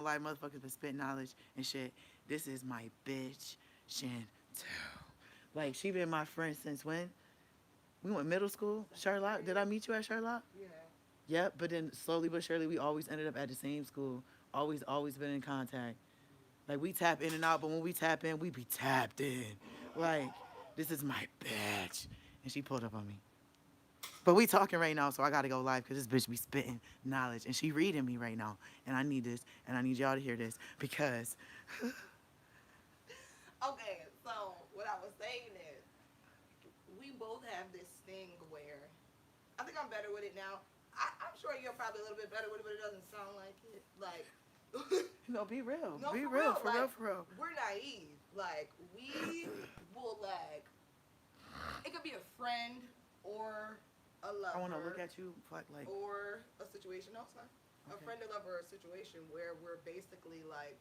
Like motherfuckers been spit knowledge and shit. This is my bitch, Chantel. Like she been my friend since when? We went middle school. Sherlock. Did I meet you at Sherlock? Yeah. Yep. But then slowly but surely, we always ended up at the same school. Always been in contact. Like we tap in and out, but when we tap in, we be tapped in. Like this is my bitch, and she pulled up on me. But we talking right now, so I gotta go live because this bitch be spitting knowledge, and she reading me right now, and I need this, and I need y'all to hear this because Okay, so what I was saying is, we both have this thing where I think I'm better with it now. I'm sure you're probably a little bit better with it, but it doesn't sound like it. Like, be real, no, be for real, real. for real, Like, for real. we're naive. Like, we will like. It could be a friend or a I want to look lover at you like or a situation. No, it's fine. A okay. friend or lover or a situation where we're basically like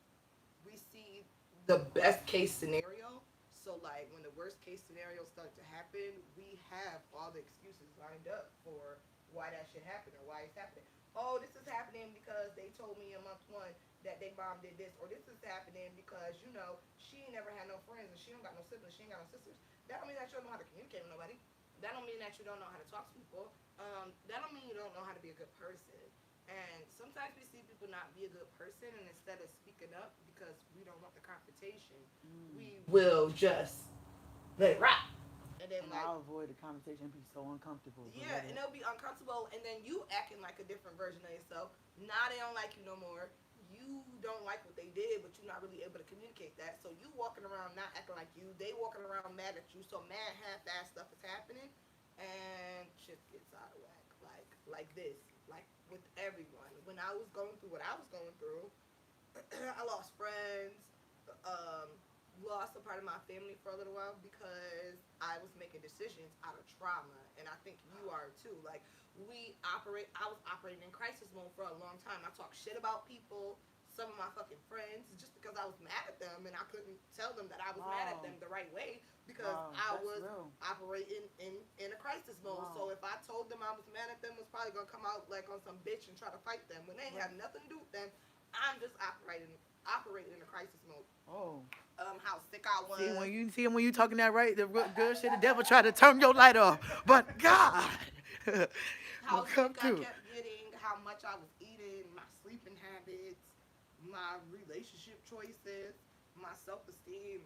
we see the best case scenario. So like when the worst case scenarios start to happen, we have all the excuses lined up for why that should happen or why it's happening. Oh, this is happening because they told me in month one that they mom did this, or this is happening because she ain't never had no friends and she don't got no siblings, she ain't got no sisters. That don't mean that you don't know how to communicate with nobody. That don't mean that you don't know how to talk to people. That don't mean you don't know how to be a good person. And sometimes we see people not be a good person, and instead of speaking up because we don't want the confrontation, we will just let it rock. And then And like, I'll avoid the conversation and be so uncomfortable, but yeah, let and it. it'll be uncomfortable, and then you acting like a different version of yourself. Now they don't like you no more. You don't like what they did, but you're not really able to communicate that. So you walking around not acting like you. They walking around mad at you. So mad half-ass stuff is happening, and shit gets out of whack. Like this, like with everyone. When I was going through what I was going through, I lost friends, um, lost a part of my family for a little while because I was making decisions out of trauma, and I think you are too. Like I was operating in crisis mode for a long time. I talked shit about people, some of my fucking friends, just because I was mad at them, and I couldn't tell them that I was mad at Wow, them the right way because wow, I that's was real. operating in a crisis mode. Wow, So if I told them I was mad at them, it was probably gonna come out like on some bitch and try to fight them when they right. have nothing to do with them. I'm just operating in a crisis mode. Oh, How sick I was. see when you talking that right, the good shit. The devil tried to turn your light off, but God, will How come sick I through. kept getting, how much I was eating, my sleeping habits, my relationship choices, my self esteem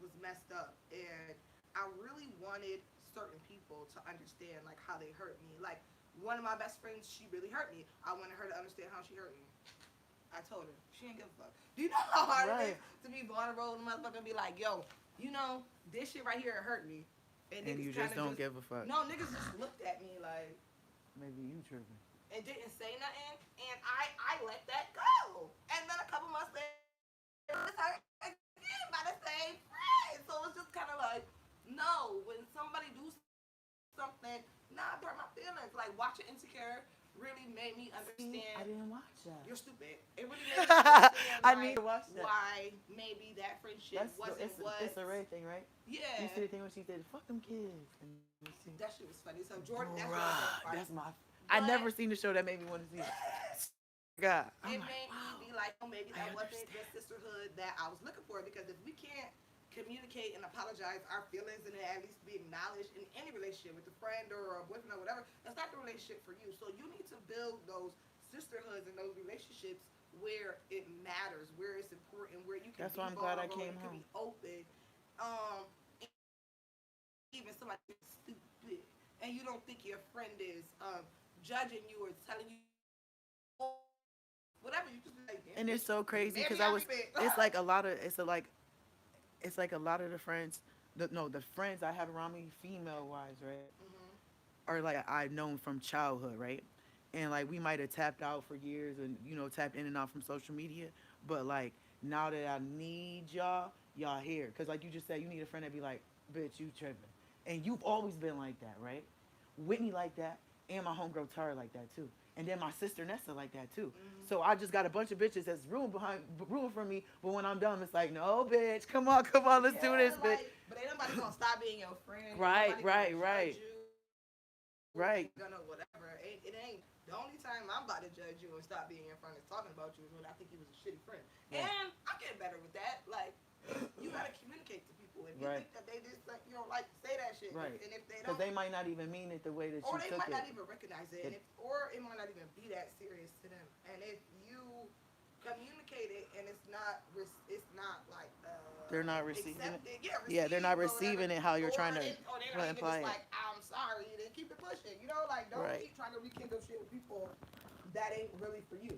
was messed up. And I really wanted certain people to understand like how they hurt me. Like one of my best friends, she really hurt me. I wanted her to understand how she hurt me. I told her. She ain't give a fuck. Do you know how hard it is Right, to be vulnerable and motherfucker be like, yo, this shit right here it hurt me. And and niggas you kind just of don't just, give a fuck. no, niggas just looked at me like, Maybe you tripping. and didn't say nothing, and I let that go. And then a couple months later, it was hurt again by the same friend. So it's just kind of like, no, when somebody do something, nah, it hurt my feelings. Like watching Insecure really made me understand. See, I You're didn't watch stupid. It really made me understand like that. I need to watch that. why maybe that friendship wasn't what. It's a Ray thing, right? You Yeah, see the thing when she said, "Fuck them kids," and you see, that shit was funny. So Jordan, that's Jordan's best bruh, part. that's my. I But never seen the show that made me want to see it. God, I'm it like, made me wow, be like, oh, maybe I that wasn't understand. the sisterhood that I was looking for. Because if we can't communicate and apologize our feelings and at least be acknowledged in any relationship with a friend or a boyfriend or whatever, that's not the relationship for you. So you need to build those sisterhoods and those relationships where it matters, where it's important, where you can That's be why I'm glad I vulnerable, came you can be home. open. Even somebody stupid and you don't think your friend is judging you or telling you whatever, you just be like, damn bitch, And it's so maybe I crazy be because big. it's like a lot of, it's like a lot of the friends, the friends I have around me, female wise, right, Hmm. are like I've known from childhood, right, and like we might have tapped out for years and tapped in and out from social media, but like now that I need y'all here, because like you just said, you need a friend that be like, bitch, you tripping, and you've always been like that, right? Whitney like that, and my homegirl Tara like that too. And then my sister Nessa like that too. Hmm. So I just got a bunch of bitches that's room for me. But when I'm done, it's like, no, bitch, come on, let's do Yeah, this, bitch. like, but ain't nobody gonna stop being your friend. Ain't Right, nobody gonna right, judge right, you. Ain't gonna right. whatever. It ain't. The The only time I'm about to judge you and stop being in front is talking about you is when I think you was a shitty friend. Yeah. And I'm getting better with that. Like, you gotta communicate to people. If you Right. think that they just, like, you know, like, say that shit. Right. And if they Because don't, they might not even mean it the way that or you they took might it. not even recognize it, and or it might not even be that serious to them. And if you communicate it and it's not like They're not receiving it. accepted, Yeah, they're not received or whatever, receiving it how you're or trying to or they're not even imply just it. like I'm sorry, then keep it pushing. You know, like don't Right. keep trying to rekindle shit with people that ain't really for you.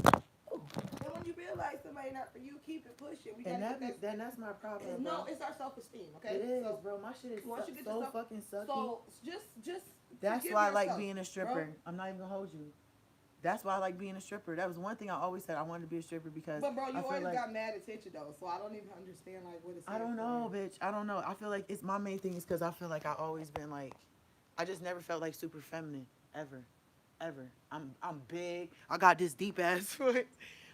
And when you realize somebody not for you, keep it pushing. We And gotta get that. that's my problem, No, bro. it's our self-esteem. Okay, It is, so bro. My shit is once you get so yourself- fucking sucky. so just That's forgive why I like yourself, being a stripper. bro. I'm not even gonna hold you. That's why I like being a stripper. That was one thing I always said I wanted to be a stripper because But bro, you I feel always like got mad attention though, so I don't even understand like what it's. I don't know, bitch. I don't know. I feel like it's my main thing is because I feel like I always been like, I just never felt like super feminine ever. I'm big. I got this deep ass foot.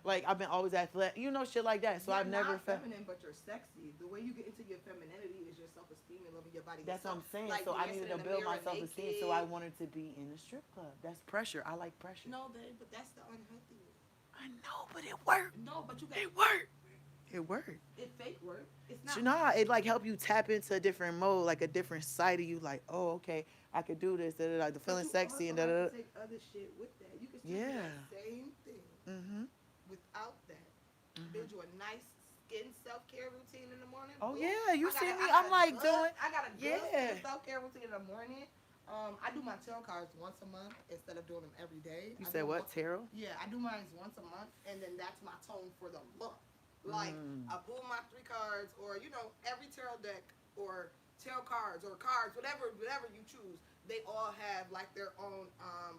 Like I've been always athletic, you know, shit like that. So You're I've never not felt. feminine, but you're sexy. The way you get into your femininity is your self-esteem and loving your body. That's what I'm saying. Like so I dancing needed to in the build my mirror self-esteem. So I wanted to be in a strip club. That's pressure. I like pressure. No, babe, but that's the unhealthy way. I know, but it worked. No, but you got It worked. It worked. it fake work. It's not. You know, it like help you tap into a different mode, like a different side of you. Like, oh, okay, I could do this. Like the But feeling you sexy and also da have da. to take other shit with that. You can still do Yeah. that same thing Mhm. without that. Build you a nice skin self-care routine in the morning. Oh Boom. yeah, you I got see a- me? I got I'm a like good- doing. I got a good Yeah. skin self-care routine in the morning. I do my tarot cards once a month instead of doing them every day. You I said do what? one- Tarot? Yeah, I do mine once a month, and then that's my tone for the month. Like I pull my 3 cards, or you know, every tarot deck, or tarot cards, or cards, whatever you choose. They all have like their own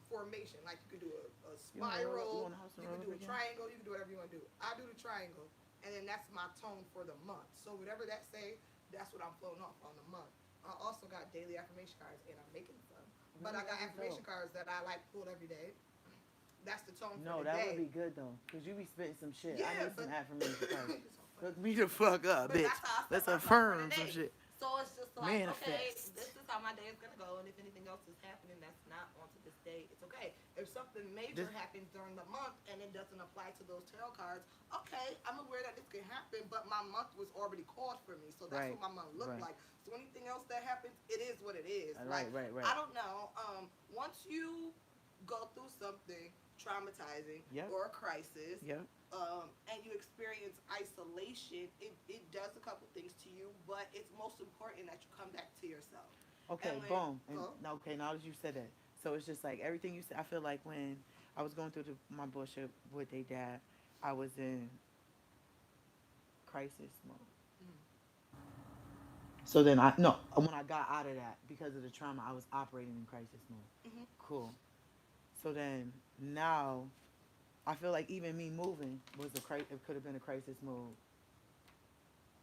formation. Like you could do a You wanna roll- spiral, you wanna house the you can roll do a again? triangle, you can do whatever you want to do. I do the triangle, and then that's my tone for the month. So whatever that say, that's what I'm floating off on the month. I also got daily affirmation cards, and I'm making some. But I got affirmation cards that I like pulled every day. That's the tone No, for the that day. would be good though, cause you be spitting some shit. Yeah, I need some but- affirmation cards. It's so funny. Hook me the fuck up, But bitch. that's how I set Let's myself for affirm the some day. shit. So it's just like, okay, Manifest. this is how my day is gonna go, and if anything else is happening that's not onto this day, it's okay. If something major happens during the month and it doesn't apply to those tarot cards, okay, I'm aware that this can happen, but my month was already called for me, so that's Right, what my month looked right. like. So anything else that happens, it is what it is. Right, Like, right. I don't know. Once you go through something traumatizing Yep. or a crisis, Yep. and you experience isolation, it does a couple things to you, but it's most important that you come back to yourself. Okay, And when- boom. And, Huh? okay, now that you said that, so it's just like everything you said. I feel like when I was going through my bullshit with their dad, I was in crisis mode. So then when I got out of that because of the trauma, I was operating in crisis mode. Mhm. Cool. So then now, I feel like even me moving was it could have been a crisis mode.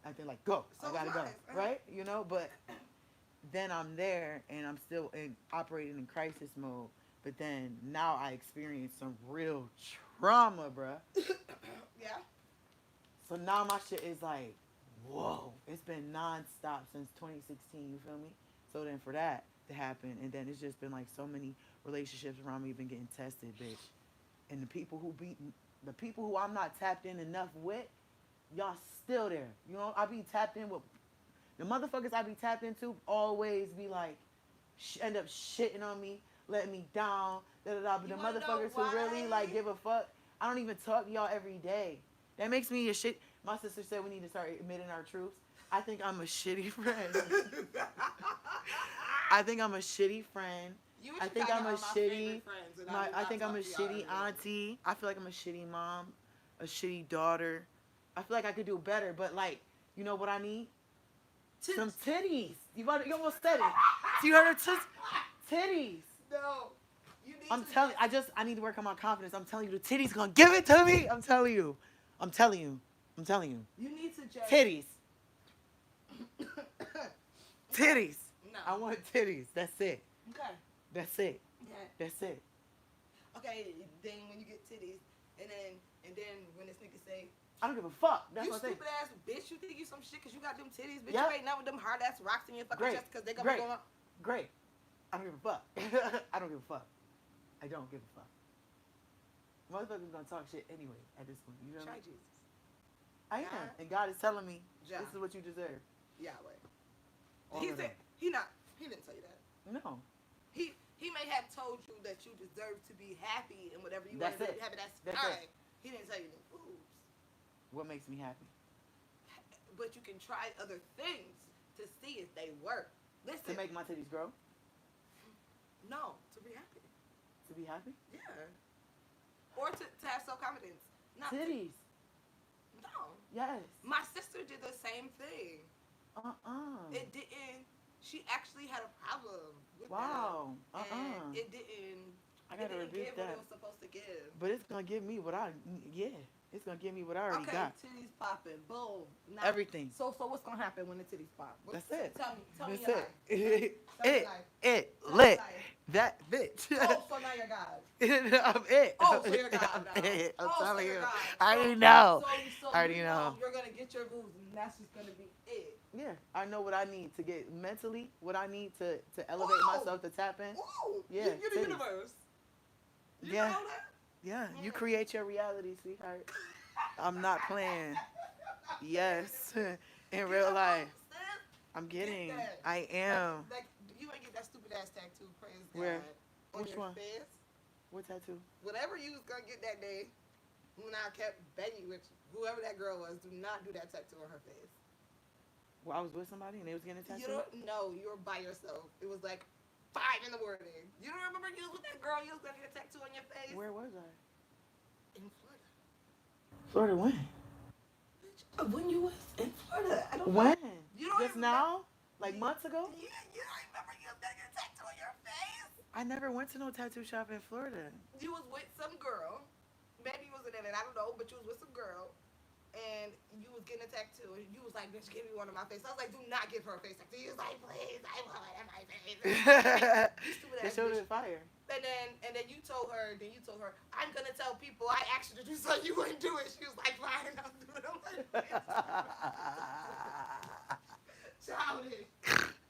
I think like go, So I gotta was go, mine. right? You know, but then I'm there and I'm still operating in crisis mode. But then now I experience some real trauma, bruh. Yeah. So now my shit is like, whoa, it's been nonstop since 2016. You feel me? So then for that to happen, and then it's just been like so many relationships around me been getting tested, bitch. And the people who I'm not tapped in enough with, y'all still there. You know, I be tapped in with the motherfuckers I be tapped into. Always be like, end up shitting on me, letting me down, da da da. But You the wanna know motherfuckers who really why? like give a fuck, I don't even talk to y'all every day. That makes me a shit. My sister said we need to start admitting our truths. I think I'm a shitty friend. I think I'm a shitty friend. You I and think Chicago I'm a are my shitty. favorite friends, and I do not think I'm a talk to y'all shitty every day. auntie. I feel like I'm a shitty mom, a shitty daughter. I feel like I could do better, but like, you know what I need? Some titties. You almost said it. So you heard her titties. No. You need I'm to telling. get- I need to work on my confidence. I'm telling you, the titties gonna give it to me. I'm telling you. I'm telling you. I'm telling you. You need to just Titties. Titties. No. I want titties. That's it. Okay. That's it. Yeah. That's it. Okay. Then when you get titties, and then when this nigga say, I don't give a fuck. That's you what I'm saying. stupid ass bitch, you think you some shit because you got them titties, bitch. Yep. You ain't nothing with them hard ass rocks in your fucking Great. chest because they gonna Great. be going on. Great. I don't give a fuck. I don't give a fuck. I don't give a fuck. Motherfuckers gonna talk shit anyway at this point. You know what I Try mean? Jesus. I am, God. and God is telling me Ja. this is what you deserve. Yahweh. All He of said them. he didn't tell you that. No, He may have told you that you deserve to be happy and whatever you That's want to it. be happy, That's fine. it. He didn't tell you the foods. what makes me happy? But you can try other things to see if they work. Listen, To make my titties grow? no, to be happy. To be happy? Yeah. Or to have self confidence. Not Titties. no. Yes. My sister did the same thing. It Uh-uh. didn't. She actually had a problem with Wow. that. Uh-uh. And it didn't. I It gotta didn't rebuke give what that. it was supposed to give. But it's gonna give me what I, yeah. It's gonna give me what I already Okay, got. titties popping, boom. Now, Everything. So what's gonna happen when the titties pop? That's it. Tell me That's your life. it. Tell me It. your life. It. Tell me your Lit. life. That bitch. Oh, so now you're God. I'm it. Oh, so you're God I'm now. it. I'm Oh, so telling you're you. God. I So- already know. So I already you know. you're gonna get your moves, and that's just gonna be it. Yeah, I know what I need to get mentally, what I need to elevate Wow. myself to tap in. Ooh, Yeah, you're the titties. universe. You Yeah. know that? Yeah, you Mm. create your reality, sweetheart. I'm not playing. Yes, in Get real up, life, sis. I'm getting. that. I am. Like, you ain't get that stupid ass tattoo, praise Where? God. On Which your one? face. What tattoo? Whatever you was gonna get that day, when I kept begging with whoever that girl was, do not do that tattoo on her face. Well, I was with somebody and they was getting a You tattoo. don't know, you were by yourself. It was like 5 in the morning. You don't remember you was with that girl, you was gonna get a tattoo on your face? Where was I? In Florida. Florida when? Bitch, when you was in Florida. I don't When? know. You don't Just even now? Like months ago? Yeah, you don't remember you was gonna get a tattoo on your face? I never went to no tattoo shop in Florida. You was with some girl. Maybe you wasn't in it, I don't know, but you was with some girl. And you was getting a tattoo, and you was like, bitch, give me one on my face. I was like, do not give her a face tattoo. You was like, please, I want it on my face. You stupid They ass showed bitch. it fire. And then you told her, I'm gonna tell people I asked you to do something, you wouldn't do it. She was like, fine, I'll do it. I'm like, childish.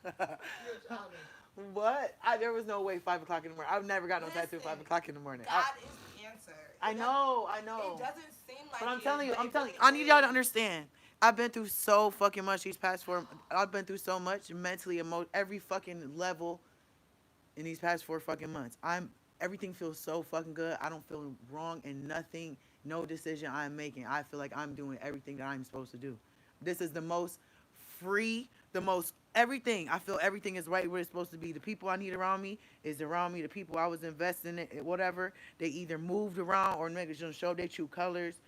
You're childish. What? There was no way 5 o'clock in the morning. I've never got no tattoo at 5 Listen, o'clock in the morning. God is cancer. I know. It doesn't seem like But I'm it, telling you, but it really I need y'all to is. understand. I've been through so fucking much these past 4. I've been through so much mentally, every fucking level in these past 4 fucking months. Everything feels so fucking good. I don't feel wrong in nothing, no decision I'm making. I feel like I'm doing everything that I'm supposed to do. This is the most free, the most everything. I feel everything is right where it's supposed to be. The people I need around me is around me. The people I was investing in, whatever, they either moved around or niggas just show their true colors.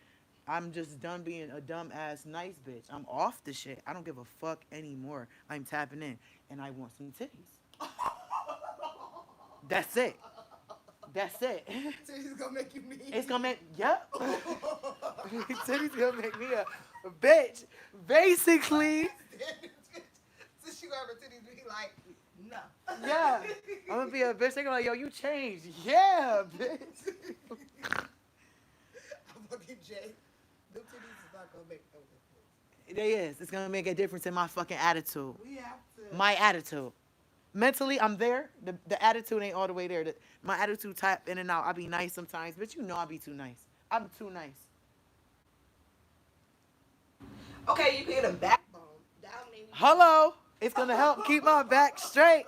I'm just done being a dumb ass nice bitch. I'm off the shit. I don't give a fuck anymore. I'm tapping in and I want some titties. That's it. That's it. Titties gonna make you mean. It's gonna make, yep. Titties gonna make me a bitch. Basically, Since you got her titties, be like, no. yeah. I'm gonna be a bitch. They're gonna be like, yo, you changed. Yeah, bitch. I'm fucking Jay. Them titties is not gonna make no difference. It is. It's gonna make a difference in my fucking attitude. We have to. My attitude. Mentally, I'm there. The attitude ain't all the way there. My attitude tap in and out. I be nice sometimes, but you know I be too nice. I'm too nice. Okay, you can get a backbone. Down maybe. Hello. It's gonna help keep my back straight.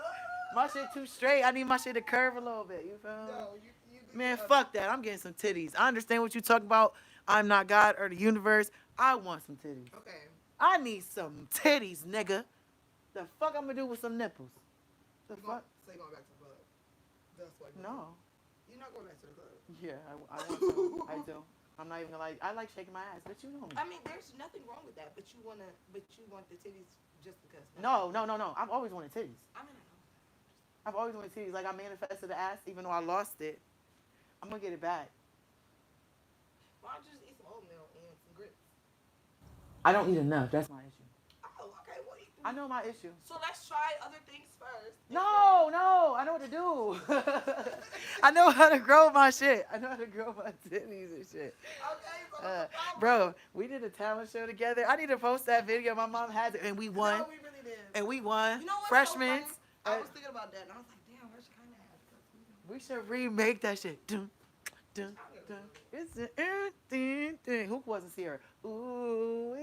My shit too straight. I need my shit to curve a little bit. You feel me? No, Man, fuck that. I'm getting some titties. I understand what you talking about. I'm not God or the universe. I want some titties. Okay. I need some titties, nigga. The fuck I'm gonna do with some nipples? The fuck? So you're going back to the club. That's what. No. You're not going back to the club. Yeah, I want to. I do. I'm not even gonna lie. I like shaking my ass, but you know me. I mean, there's nothing wrong with that, but you want the titties just because. No. I've always wanted titties. I mean, I know. I've always wanted titties. Like I manifested the ass, even though I lost it. I'm gonna get it back. Why don't you just eat some oatmeal and some grits? I don't eat enough. That's my issue. Oh, okay. Well, I know my issue. so let's try other things first. No. I know what to do. I know how to grow my shit. I know how to grow my titties and shit. Okay. So Bro, we did a talent show together. I need to post that video. My mom has it, and we won. No, we really did. And we won. You know what's Freshmen. so funny? I was thinking about that, and I was like, damn, where should kind of have We should remake that shit. Dun, dun, It's a Who wasn't Sierra? Ooh,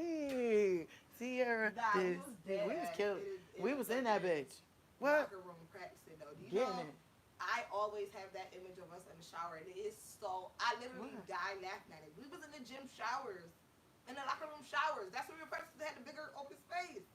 Sierra. Nah, we was dead. We was killing. We was in like that bitch. What? locker room practicing though. Do you Getting know? it. I always have that image of us in the shower, and it is so. I literally What? die laughing at it. We was in the gym showers, in the locker room showers. That's where we were practicing. They had the bigger open space.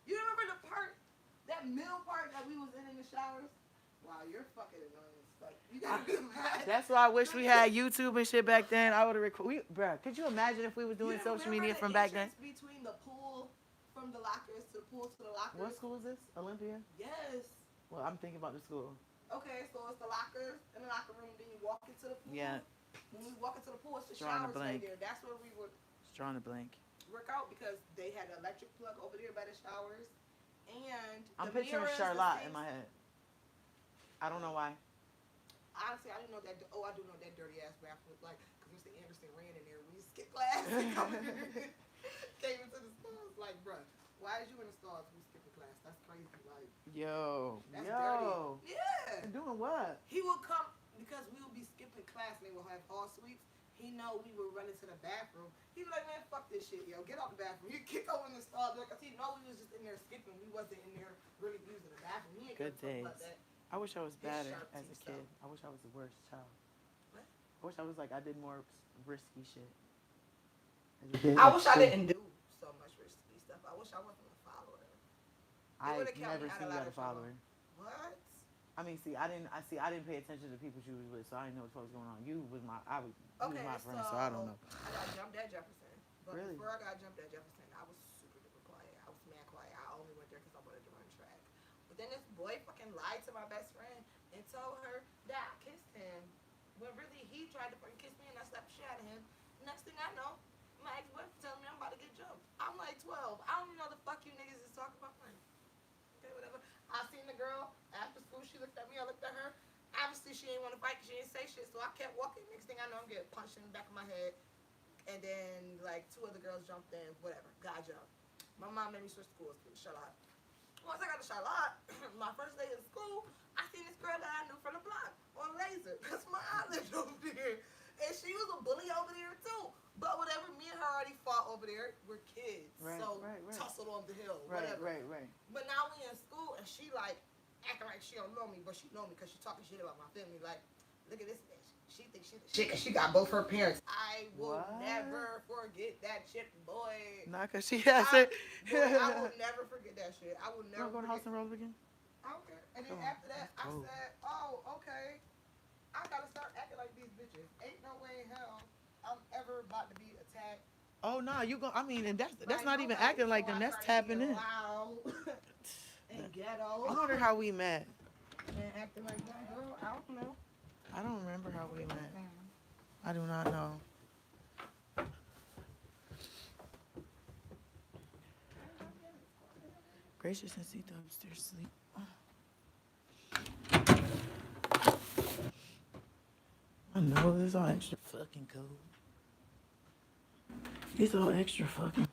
You remember the part, that middle part that we was in the showers? Wow, you're fucking annoying as fuck. You gotta be mad. That's why I wish we had YouTube and shit back then. I would have recorded. Bruh, could you imagine if we was doing You social remember media the from back then? entrance between the pool, from the lockers to the pool to the lockers? What school is this? Olympia? Yes. Well, I'm thinking about the school. Okay, so it's the lockers in the locker room. Then you walk into the pool. Yeah. When we walk into the pool, it's the Drawing a showers right blank. there. That's where we would Just drawing a blank. work out because they had an electric plug over there by the showers. And I'm the picturing mirrors, the Charlotte in sinks. my head. I don't know why. Honestly, I didn't know that. Oh, I do know that dirty ass bathroom looked like because Mr. Anderson ran in there. We skipped class and came into the stalls. Like, bruh, why is you in the stalls? We skipping class. That's crazy. Like, Yo. that's Yo. dirty. Yeah. Doing what? He would come because we would be skipping class and they would have hall suites. He know we would run into the bathroom. He'd be like, man, fuck this shit, yo. Get out the bathroom. He'd kick over in the stall because he know we was just in there skipping. We wasn't in there really using the bathroom. He ain't Good gonna talk about days. that. I wish I was better sharp as a teeth, kid. though. I wish I was the worst child. What? I wish I was like I did more risky shit. I wish I didn't do so much risky stuff. I wish I wasn't a follower. I would've kept never me out seen of you lot as a of trouble. follower. What? I mean, see, I didn't pay attention to the people you was with, so I didn't know what was going on. You was my friend, so I don't know. I got jumped at Jefferson. But Really? before I got jumped at Jefferson, I was super duper quiet. I was mad quiet. I only went there because I wanted to run track. But then this boy fucking lied to my best friend and told her that I kissed him. When really he tried to fucking kiss me and I slapped the shit out of him. Next thing I know, my ex-boyfriend telling me I'm about to get jumped. I'm like 12. I don't even know the fuck you niggas is talking about. Like, okay, whatever. I seen the girl after school. She looked at me. I looked at her. Obviously, she didn't want to fight because she didn't say shit. So I kept walking. Next thing I know, I'm getting punched in the back of my head. And then, like, two other girls jumped in. Whatever. Got jumped. My mom made me switch schools to Charlotte. Once I got to Charlotte, my first day in school, I seen this girl that I knew from the block on Laser. Because my aunt lived over there. And she was a bully over there, too. But whatever, me and her already fought over there. We're kids. Right, so right. tussled on the hill. Right, Whatever. right. But now we in school and she like acting like she don't know me, but she know me because she talking shit about my family. Like, look at this bitch. She thinks she the shit 'cause she got both her parents. I will What? never forget that shit, boy. Not cause she has it. I will never forget that shit. I will You never. wanna go to House and Rose again? I don't care. And then Come on, after that, let's I go. said, oh, okay. I gotta start acting like these bitches. Ain't no way in hell I'm ever about to be attacked. Oh no, you go. I mean, and that's by not even nobody. acting like So them. I That's started tapping being in. loud and ghetto. I wonder how we met. And acting like that girl, I don't know. I don't remember how we met. I do not know. Gracious and see the upstairs sleep. I know this all extra fucking cold. It's all extra fucking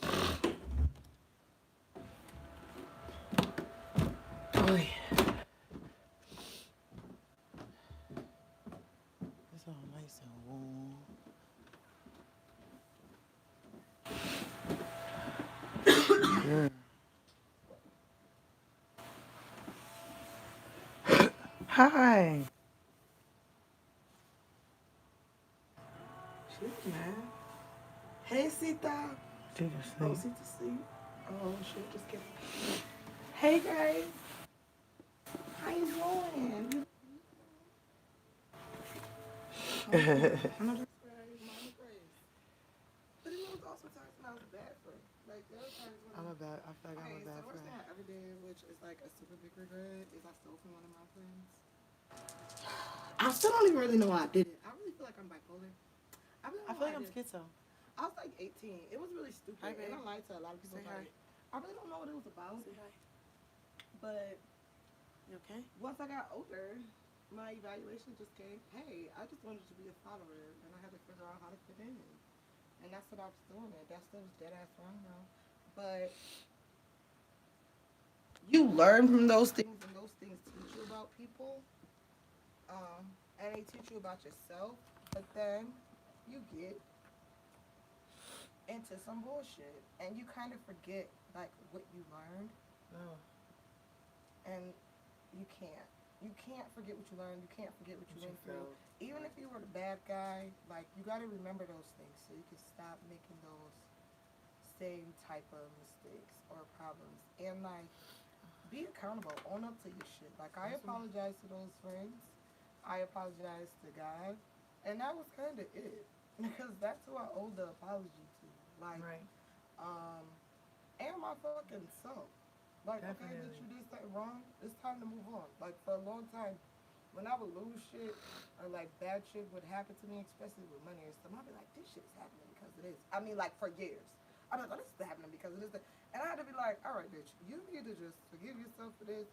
cold. Oh yeah. It's all nice and warm. Yeah. Hi. She's mad. Hey, Sita. Take a Oh, sleep. Sita sleep. Oh, shit, just kidding. Hey, guys. How you doing? I'm not just crying. Mama prays. But it was also times when I was bad friend. Like, there were times when I feel like I'm a so bad the worst thing friend. I ever did, which is like a super big regret, is I stole from one of my friends. I still don't even really know why I did it. I really feel like I'm bipolar. I really I don't feel know like why I'm did it. schizo. I was like 18. It was really stupid. Hi, and babe. I lied to a lot of people Say about hi. it. I really don't know what it was about. Say hi. But You okay? once I got older, my evaluation just came, hey, I just wanted to be a follower, and I had to figure out how to fit in. And that's what I was doing. That still was dead ass wrong now. But you learn from those things, and those things teach you about people. and they teach you about yourself, but then you get into some bullshit and you kind of forget like what you learned, Oh, and you can't forget what you learned, you can't forget what you what you went through. felt. Even if you were the bad guy, like you got to remember those things so you can stop making those same type of mistakes or problems, and like be accountable, own up to your shit. Like I That's what- apologize to those friends, I apologize to God, and that was kind of it. Because that's who I owe the apology to. Like, Right. um, and my fucking self. Like, okay, bitch, Definitely. you did something wrong. It's time to move on. Like, for a long time, when I would lose shit or like bad shit would happen to me, especially with money or stuff, I'd be like, this shit is happening because of this. I mean, like for years. I'd be like, oh, this is happening because of this. And I had to be like, all right, bitch, you need to just forgive yourself for this,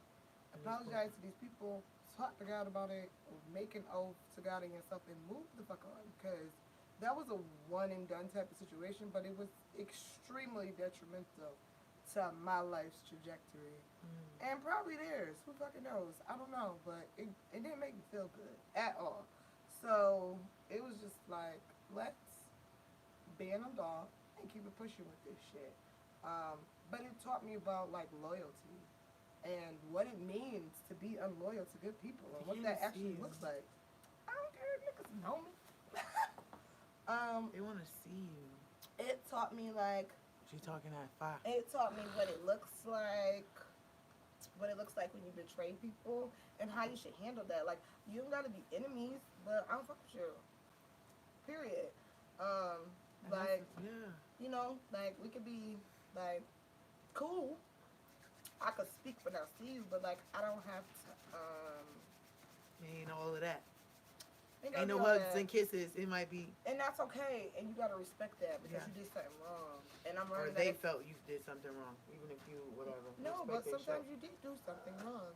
apologize to these people, talk to God about it, make an oath to God and yourself, and move the fuck on. Because that was a one and done type of situation, but it was extremely detrimental to my life's trajectory. And probably theirs. Who fucking knows? I don't know. But it didn't make me feel good at all. So it was just like, let's ban them off and keep it pushing with this shit. But it taught me about like loyalty and what it means to be unloyal to good people and what that actually looks like. I don't care if niggas know me. They want to see you. It taught me like She talking at 5. it taught me what it looks like, when you betray people, and how you should handle that. Like you don't gotta be enemies, but I don't fuck with you. Period. Like Yeah. you know, like we could be like cool. I could speak but not see you, but like I don't have to. Ain't all of that. Ain't Ain't gotta no be all hugs that. and kisses. It might be, And that's okay, and you gotta respect that because Yeah. you did something wrong. And I'm or learning they that. felt you did something wrong, even if you whatever. No, Respect but they sometimes shit. you did do something wrong.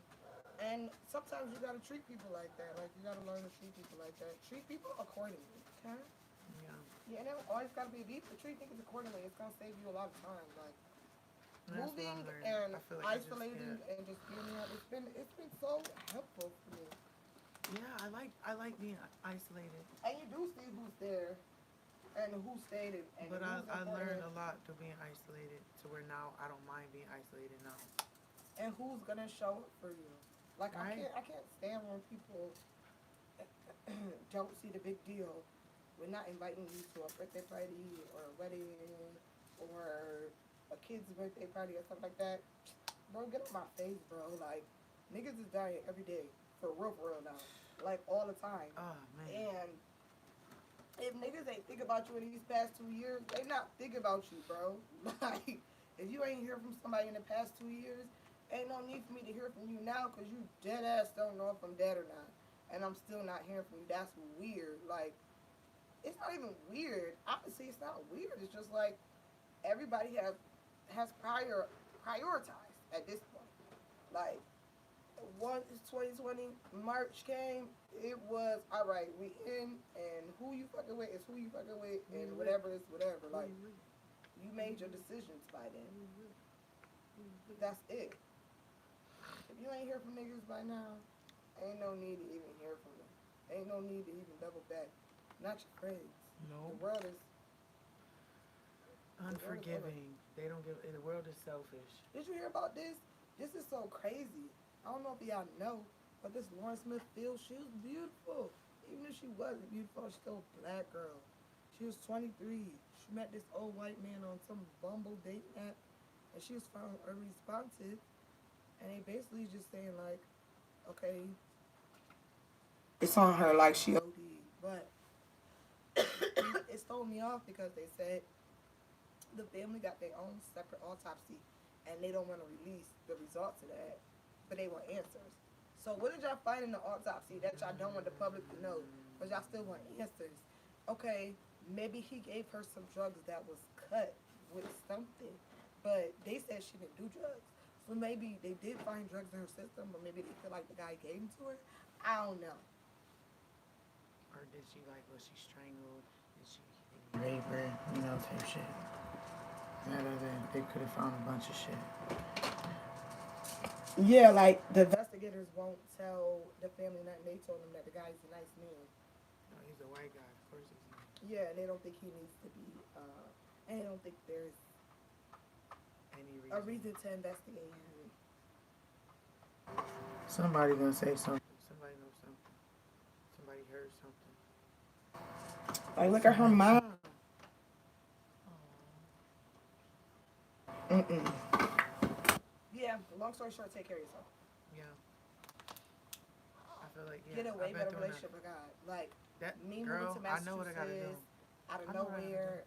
And sometimes you gotta treat people like that. Like you gotta learn to treat people like that. Treat people accordingly. Okay? Yeah. Yeah, and it always gotta be a beef, but treat niggas accordingly. It's gonna save you a lot of time. Like And that's what moving I'm learning. and I feel like I just isolating can't. and just being there. It's been so helpful for me. Yeah, I like being isolated, And you do see who's there and who stayed and but who's I learned important a lot through being isolated to where now I don't mind being isolated now. and who's gonna show up for you. Like Right. I can't stand when people don't see the big deal. We're not inviting you to a birthday party or a wedding or a kid's birthday party or something like that. Bro, get on my face, bro. Like, niggas is dying every day. For real now. Like, all the time. Oh man. And if niggas ain't think about you in these past 2 years, they not thinking about you, bro. Like, if you ain't hear from somebody in the past 2 years, ain't no need for me to hear from you now because you dead ass don't know if I'm dead or not. And I'm still not hearing from you. That's weird. Like, it's not even weird. Honestly, it's not weird. It's just like everybody has prioritized at this point. Like once 2020 March came, it was all right. We in, and who you fucking with is who you fucking with, and whatever is whatever. Like you made your decisions by then. That's it. If you ain't hear from niggas by now, ain't no need to even hear from them. Ain't no need to even double back. Not your friends. No. The world is. Unforgiving. They don't give. The world is selfish. Did you hear about this? This is so crazy. I don't know if y'all know, but this Lauren Smith Fields, she was beautiful. Even if she wasn't beautiful, she's still a black girl. She was 23. She met this old white man on some Bumble dating app, and she was found unresponsive. And they basically just saying like, okay, it's on her like she OD, but it stole me off because they said the family got their own separate autopsy and they don't want to release the results of that, but they want answers. So what did y'all find in the autopsy that y'all don't want the public to know, but y'all still want answers? Okay, maybe he gave her some drugs that was cut with something, but they said she didn't do drugs. So maybe they did find drugs in her system, but maybe they feel like the guy gave them to her. I don't know. Or did she was she strangled? Did she rape her? You know, type shit. Rather than they could have found a bunch of shit. Yeah, like the investigators won't tell the family nothing. They told them that the guy's a nice man. No, he's a white guy. Of course he's not. Yeah, and they don't think he needs to be. And they don't think there's Any a reason. reason to investigate him. Somebody gonna say something. Somebody knows something. Somebody heard something. Like, look at her mom. Mm-mm. Yeah, long story short, take care of yourself. Yeah. I feel like yeah. Get a way I've been better through relationship with God. Like, that. me Girl, moving to I know what I gotta do. Massachusetts out of I know what I gotta nowhere.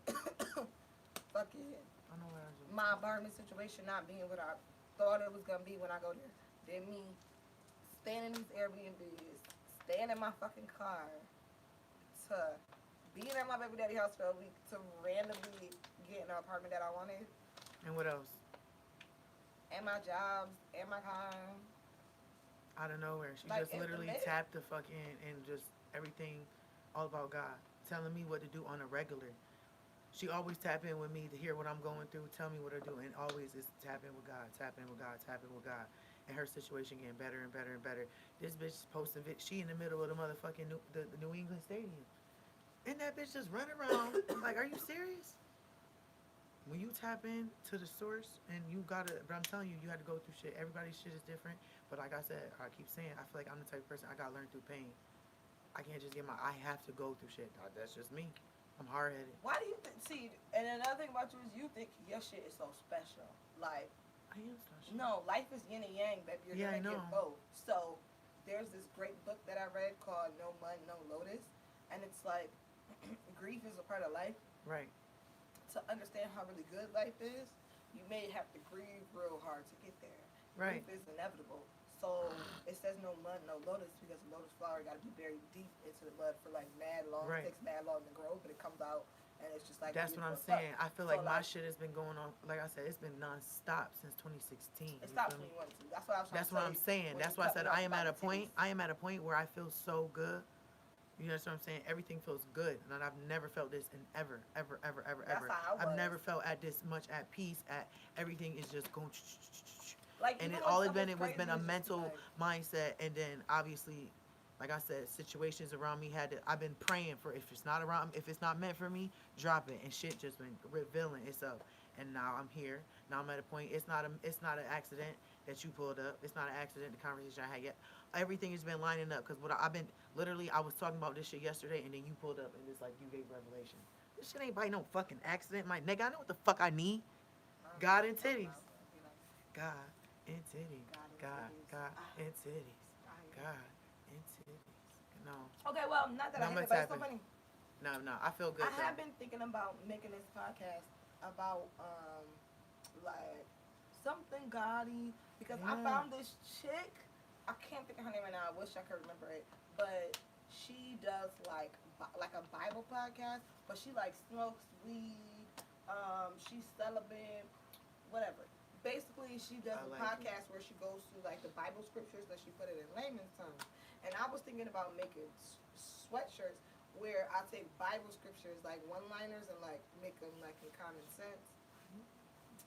Fucking I know what I do. my apartment situation not being what I thought it was gonna be when I go there. Then me staying in these Airbnbs, staying in my fucking car, to being at my baby daddy house for a week, to randomly get an apartment that I wanted, And what else? and my jobs, and my car. Out of nowhere, she Like, just literally intimate. tapped the fucking and just everything, all about God, telling me what to do on a regular. She always tap in with me to hear what I'm going through, tell me what to do, and always is tap in with God, tap in with God, tap in with God. And her situation getting better and better and better. This bitch posting, she in the middle of the motherfucking the New England Stadium, and that bitch just running around like, are you serious? When you tap in to the source and you gotta, but I'm telling you, you had to go through shit. Everybody's shit is different. But like I said, I keep saying, I feel like I'm the type of person I gotta learn through pain. I can't just get I have to go through shit. That's just me. I'm hard headed. Why do you see? And another thing about you is you think your shit is so special. Like, I am special. no, life is yin and yang, baby. You're Yeah, I gonna know. get both. So there's this great book that I read called No Mud, No Lotus, and it's like grief is a part of life. Right. To understand how really good life is, you may have to grieve real hard to get there. Right. Grief is inevitable. So it says no mud, no lotus, because the lotus flower got to be buried deep into the mud for like mad long. Right. It takes mad long to grow, but it comes out and it's just like. That's what I'm saying. I feel like my shit has been going on. Like I said, it's been non-stop since 2016. It stops when you want to. That's what I was trying That's to what say. I'm saying. That's why I said I am at a point. I am at a point where I feel so good. You know what I'm saying? Everything feels good, and I've never felt this in ever. That's how I was. I've never felt at this much at peace. At everything is just going. Like, And even it when all it's something's been, it was crazy, been a it's just mental like, mindset, and then obviously, like I said, situations around me had to. I've been praying for if it's not around, if it's not meant for me, drop it, and shit just been revealing itself. And now I'm here. Now I'm at a point. It's not an accident that you pulled up. It's not an accident. The conversation I had yet. Everything has been lining up because what I've been literally. I was talking about this shit yesterday, and then you pulled up, and it's like you gave revelation. This shit ain't by no fucking accident, my nigga. I know what the fuck I need. God and titties. God and titties. God and titties. God and titties. No. Okay, well, not that No, I but hate it, but it's so it's funny. No. I feel good I though. have been thinking about making this podcast about like something gaudy because I Yeah. found this chick. I can't think of her name right now. I wish I could remember it, but she does like a Bible podcast, but she like smokes weed. She's celibate, whatever. Basically, she does I a like podcast where she goes through like the Bible scriptures, but she put it in layman's terms. And I was thinking about making sweatshirts where I take Bible scriptures, like one-liners, and like make them like in common sense.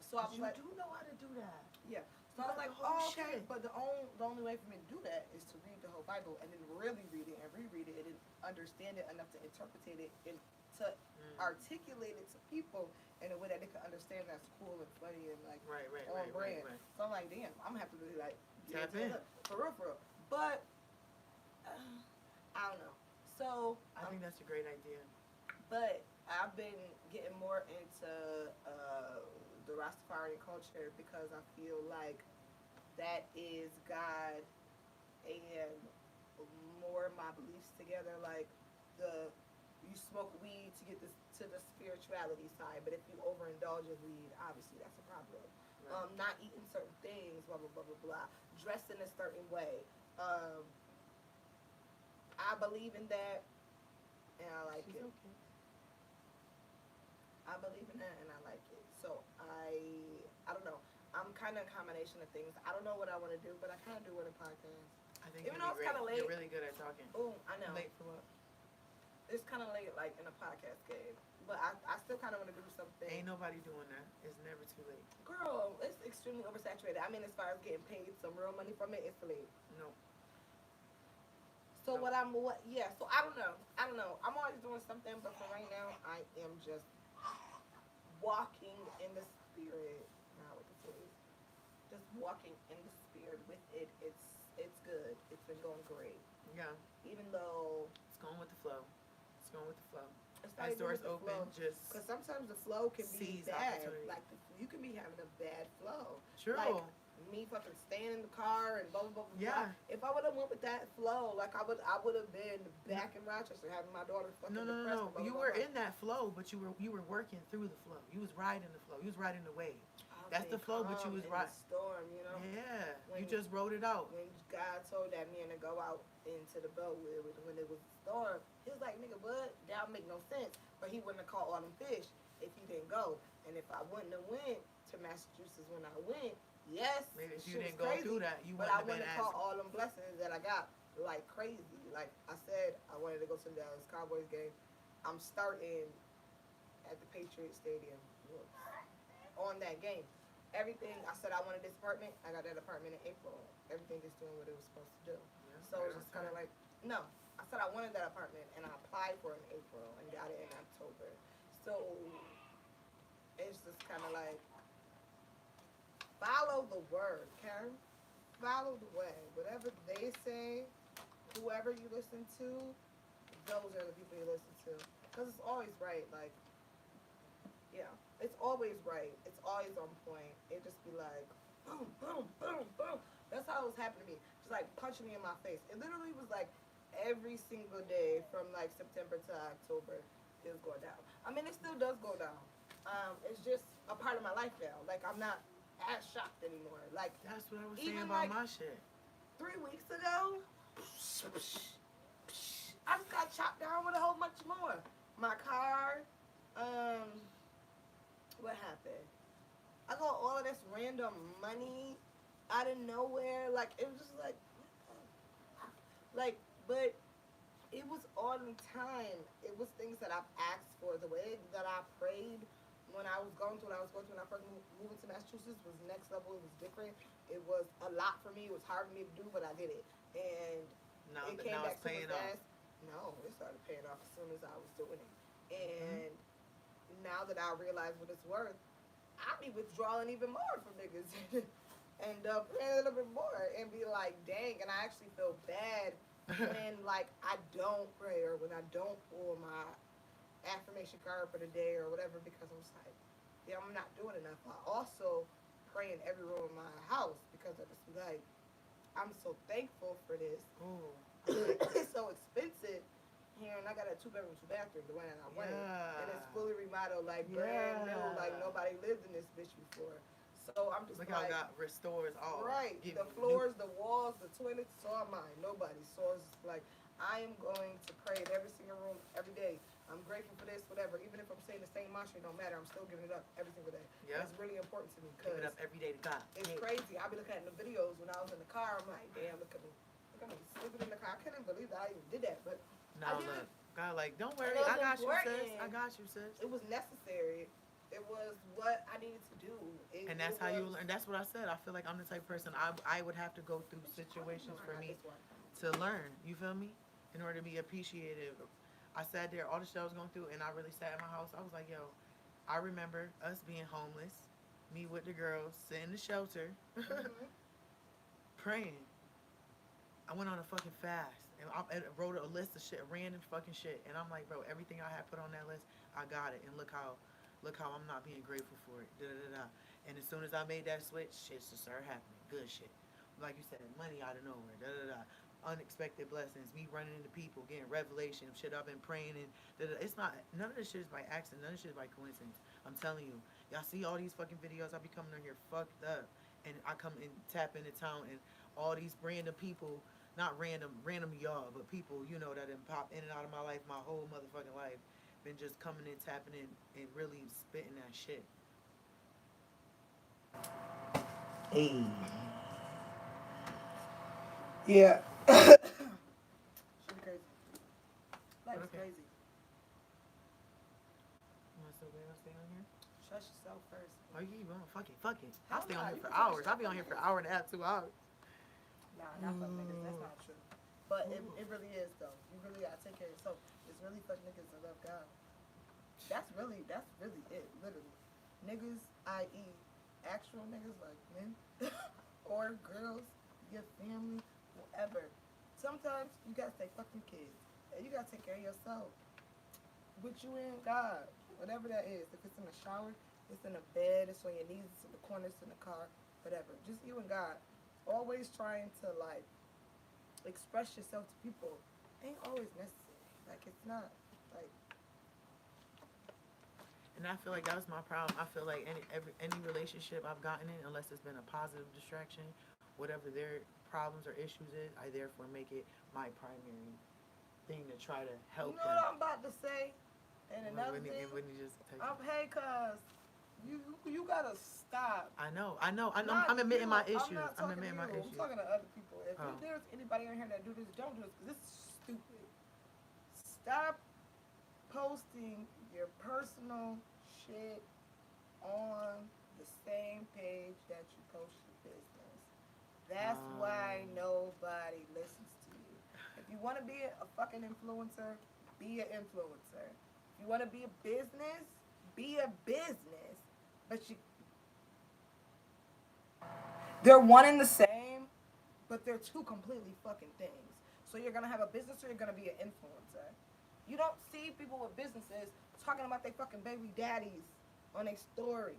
So I was You like, do know how to do that. yeah. So I was Like like, the whole oh, okay. shit. But the only way for me to do that is to read the whole Bible and then really read it and reread it and then understand it enough to interpret it and to articulate it to people in a way that they can understand that's cool and funny and like Right. on brand. So I'm like, damn, I'm gonna have to really like Tap into in. it. For real. But I don't know. So I think that's a great idea. but I've been getting more into the Rastafarian culture because I feel like that is God and more of my beliefs together. Like you smoke weed to get this to the spirituality side, but if you overindulge in weed, obviously that's a problem. Right. Not eating certain things, blah blah blah blah blah. Dressing a certain way. I believe in that, and I like it. Okay. I believe in that and I like it. So I don't know. I'm kind of a combination of things. I don't know what I want to do, but I kind of do with a podcast. I think Even you'd though be it's kinda You're late. really good at talking. Oh, I know. Late for what? It's kind of late, like in a podcast game. But I still kind of want to do something. Ain't nobody doing that. It's never too late. Girl, it's extremely oversaturated. I mean, as far as getting paid some real money from it, it's too late. No. So No. yeah. So I don't know. I don't know. I'm always doing something, but for right now, I am just walking in the spirit. Now with the toys, just walking in the spirit with it. It's good. It's been going great. Yeah. Even though It's going with the flow. It's going with the flow. it's not As even doors with the open, flow, just because sometimes the flow can be seize bad. opportunity. Like you can be having a bad flow. true. Like me fucking staying in the car and blah blah blah blah. Yeah. Blah. If I would have went with that flow, like I would have been back in Rochester having my daughter fucking No, no, no, depressed. no. and blah, You blah, were blah. in that flow, but you were working through the flow. You was riding the flow. You was riding the wave. I was That's the being flow, but you calm was in right. the storm, you know. Yeah. You When- just wrote it out. When God told that man to go out into the boat when it was a storm, he was like, "Nigga, what? That would make no sense." But he wouldn't have caught all them fish if he didn't go. And if I wouldn't have went to Massachusetts when I went, yes, Maybe if you shit was didn't go crazy, through that, you but wouldn't I have been wouldn't have as caught all them blessings that I got like crazy. Like I said, I wanted to go to the Dallas Cowboys game. I'm starting at the Patriot Stadium on that game. Everything I said I wanted this apartment, I got that apartment in April. Everything is doing what it was supposed to do. Yeah, So right it's on just kind of time. like, no, I said I wanted that apartment and I applied for it in April and got it in October. So it's just kind of like, follow the word, Karen. Follow the way. Whatever they say, whoever you listen to, those are the people you listen to. Because it's always right. Like, yeah, it's always right. It's always on point. It just be like, boom, boom, boom, boom. That's how it was happening to me. Just like punching me in my face. It literally was like every single day from like September to October, it was going down. I mean, it still does go down. It's just a part of my life now. Like, I'm not as shocked anymore. Like, That's what I was saying even about like my shit. 3 weeks ago, I just got chopped down with a whole bunch more. My car, what happened? I got all of this random money out of nowhere. Like, it was just like, but it was on time. It was things that I've asked for. The way that I prayed when I was going through what I was going through when I first moved to Massachusetts was next level. It was different. It was a lot for me. It was hard for me to do, but I did it. And Now, it came now back it's paying super off. fast. No, it started paying off as soon as I was doing it. And now that I realize what it's worth, I be withdrawing even more from niggas and paying a little bit more and be like, dang. And I actually feel bad when like I don't pray or when I don't pull my affirmation card for the day or whatever because I'm just like, yeah, I'm not doing enough. I also pray in every room in my house because I just be like, I'm so thankful for this. Ooh. It's so expensive here, and I got a 2-bedroom, 2-bathroom, the one that I wanted, and it's fully remodeled, like brand new, like nobody lived in this bitch before. So I'm just Look how like, God restores all. right, Give the you floors, the walls, the toilets, it's all mine, nobody. So it's just like I am going to pray in every single room every day. I'm grateful for this, whatever. Even if I'm saying the same mantra, it don't matter. I'm still giving it up every single day. Yeah. It's really important to me Give because it up every day to God. it's Hey. crazy. I be looking at the videos when I was in the car. I'm like, damn, look at me. Look at me sleeping in the car. I couldn't believe that I even did that. But Now I did look, it. God, like, don't worry, it was I got you, sis. important. I got you, sis. It was necessary. It was what I needed to do. And that's how you learn. That's what I said. I feel like I'm the type of person I would have to go through situations for me to learn. You feel me? In order to be appreciative. I sat there, all the shit I was going through, and I really sat in my house. I was like, yo, I remember us being homeless, me with the girls, sitting in the shelter, praying. I went on a fucking fast, and I wrote a list of shit, random fucking shit, and I'm like, bro, everything I had put on that list, I got it, and look how I'm not being grateful for it, da da da da. And as soon as I made that switch, shit just started happening, good shit. Like you said, money out of nowhere, da da da. Unexpected blessings, me running into people, getting revelation of shit I've been praying and it's not, none of this shit is by accident, none of this shit is by coincidence. I'm telling you, y'all see all these fucking videos, I be coming on here fucked up, and I come and tap into town, and all these random people, not random y'all, but people, you know, that have popped in and out of my life my whole motherfucking life, been just coming in, tapping in, and really spitting that shit. Hey. Yeah. Shit crazy. Life is crazy. you gonna stay on here? Trust yourself first. Oh, you keep going. Fuck it. Fuck it. I'll Hell stay on nah, here you for can talk hours. shit. I'll be on here for an hour and a half, 2 hours. Nah, not fuck niggas. That's not true. But it really is though. You really gotta take care of yourself. It's really fuck niggas that love God. That's really it. Literally, niggas, i.e., actual niggas like men or girls, your family, whatever. Sometimes you gotta say fuck them kids, and you gotta take care of yourself. With you and God, whatever that is. If it's in the shower, it's in the bed, it's on your knees, it's in the corner, it's in the car, whatever. Just you and God. Always trying to like express yourself to people ain't always necessary. Like it's not like. And I feel like that was my problem. I feel like any relationship I've gotten in, unless it's been a positive distraction, whatever their problems or issues is, I therefore make it my primary thing to try to help You know what I'm about to say? And another thing, when he just hey, cuz you gotta stop. I know. Not I'm admitting you. my issues. I'm not talking admitting to my you. issues. I'm talking to other people. If Oh. there's anybody in here that do this, don't do this because this is stupid. Stop posting your personal shit on the same page that you post your business. That's why nobody listens to you. If you want to be a fucking influencer, be an influencer. If you want to be a business, be a business. But they're one and the same, but they're two completely fucking things. So you're gonna have a business or you're gonna be an influencer. You don't see people with businesses talking about their fucking baby daddies on their stories.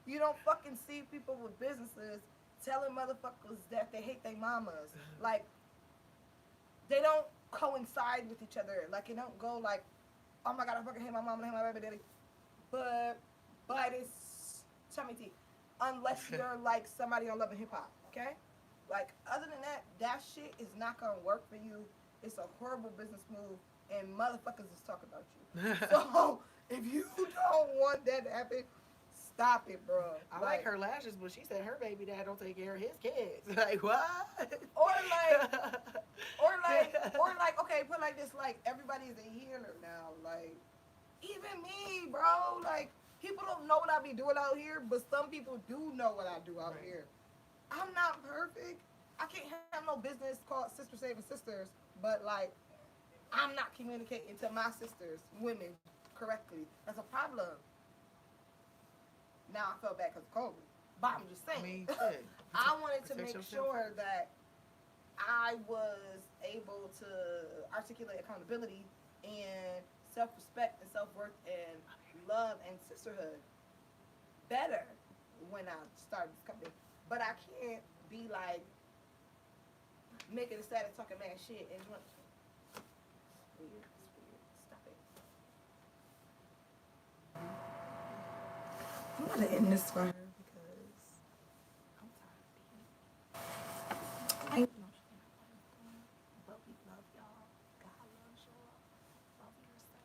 You don't fucking see people with businesses telling motherfuckers that they hate their mamas. Like, they don't coincide with each other. Like, it don't go like, oh my god, I fucking hate my mama and I hate my baby daddy. But it's tummy tea. Unless you're like somebody on Love and Hip Hop, okay? Like, other than that, that shit is not gonna work for you. It's a horrible business move, and motherfuckers is talking about you. So, if you don't want that to happen, stop it, bro. I like her lashes, but she said her baby dad don't take care of his kids. Like, what? Or like, okay, put like this, like, everybody's a healer now. Like, even me, bro. Like, people don't know what I be doing out here, but some people do know what I do out here. I'm not perfect. I can't have no business called Sister Saving Sisters, but like, I'm not communicating to my sisters, women, correctly. That's a problem. Now I felt bad because of COVID, but I'm just saying. I mean, shit. I wanted to make yourself. sure that I was able to articulate accountability and self-respect and self-worth and love and sisterhood better when I started this company. But I can't be like making a status talking mad shit and what? It's weird. Stop it. I'm gonna end this for her because I'm tired of being. But we love y'all. God loves y'all. Love yourself.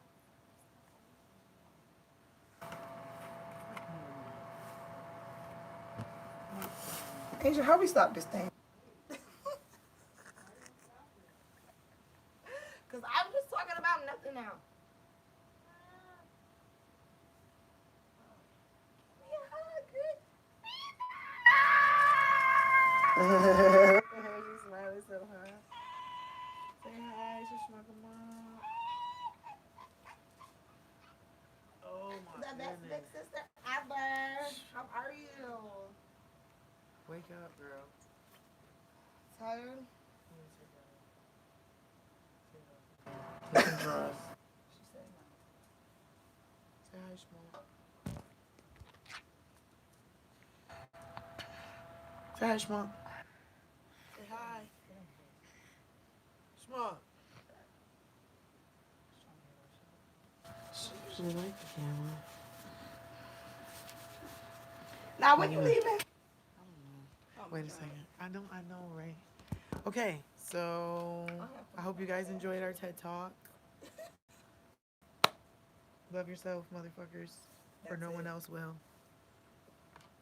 Asia, how we stop this thing? Because I'm just talking about nothing now. She's smiling so hard. Say hi, Shishmaka Mom. Oh my The best goodness. big sister ever. How are you? Wake up, girl. Tired? Listen, draws. She said no. Say hi, Shmo. Say hi, Shmo. Say hi. Shmo. She like the camera. Now, when you leaving? I don't know. Wait a second. I know, right? Okay, so I hope you guys enjoyed our TED Talk. Love yourself, motherfuckers, or no one else will.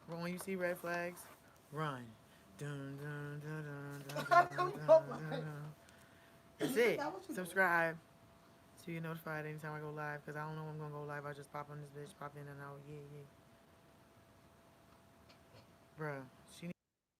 When you see red flags, run. Dun, dun, dun, dun, dun, dun, dun, dun, dun. That's it. Subscribe. So you notified anytime I go live, because I don't know when I'm gonna go live. I just pop on this bitch, pop in and out. Yeah, yeah. Bruh.